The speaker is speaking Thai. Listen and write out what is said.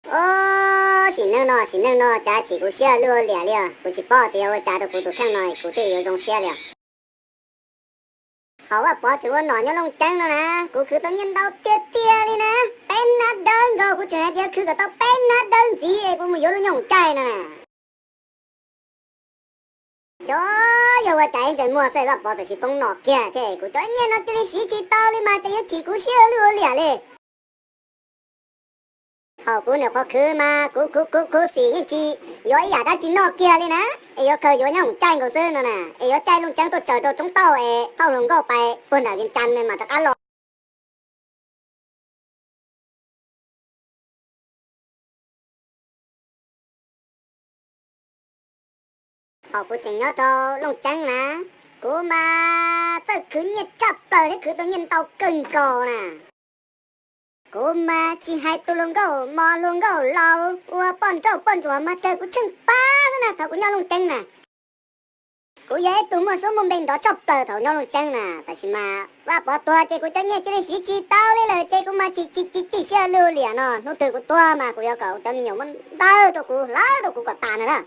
行人咯，行人咯，家起股写了了了，股去报的我家的股都看了，股队有种写了。好啊，报纸我哪样弄真了呢？股去到人到跌跌的呢，被那灯个股全家去个到被那灯子，股没有人用ใจ呢。有我带人莫说了，报纸是风脑干，这股到人到这里洗起刀的嘛，这有起股写了了嘞。好股呢，好去嘛，股洗一起，有一下子只弄kia哩呢，有佢有用ใจ個身呢，有ใจลงจังตัวเจอตัว中刀เข้าลงก็ไปคนน่ะกินจันเลยมาตะกันหรอเขากูจึงย่อตัวลงจังนะกูมาเปิดคืนเนี่ยจับเปิดให้คือตัวเงินเตาเกินก่อน่ะกูมาที่ให้ตัวลงก็มอลงก็เราว่าป้อนเจ้าป้อนตัวมาเจอกูชึงป้านะเขากูย่อลงจังน่ะกูย้ายตัวมาสู้มึงเป็นดอกจับเปิดเขาย่อลงจังน่ะแต่ชิมาว่าปอตัวเจ้กูจะเนี่ยจะได้สีจีเต้าเลยเจ้กูมาจีเชื่อเลือเหลี่ยเนาะนู่นตัวกูตัวมากูอยากเก่าจะมีอย่างมันได้ตัวกูล้าตัวกูก็ตาน่ะ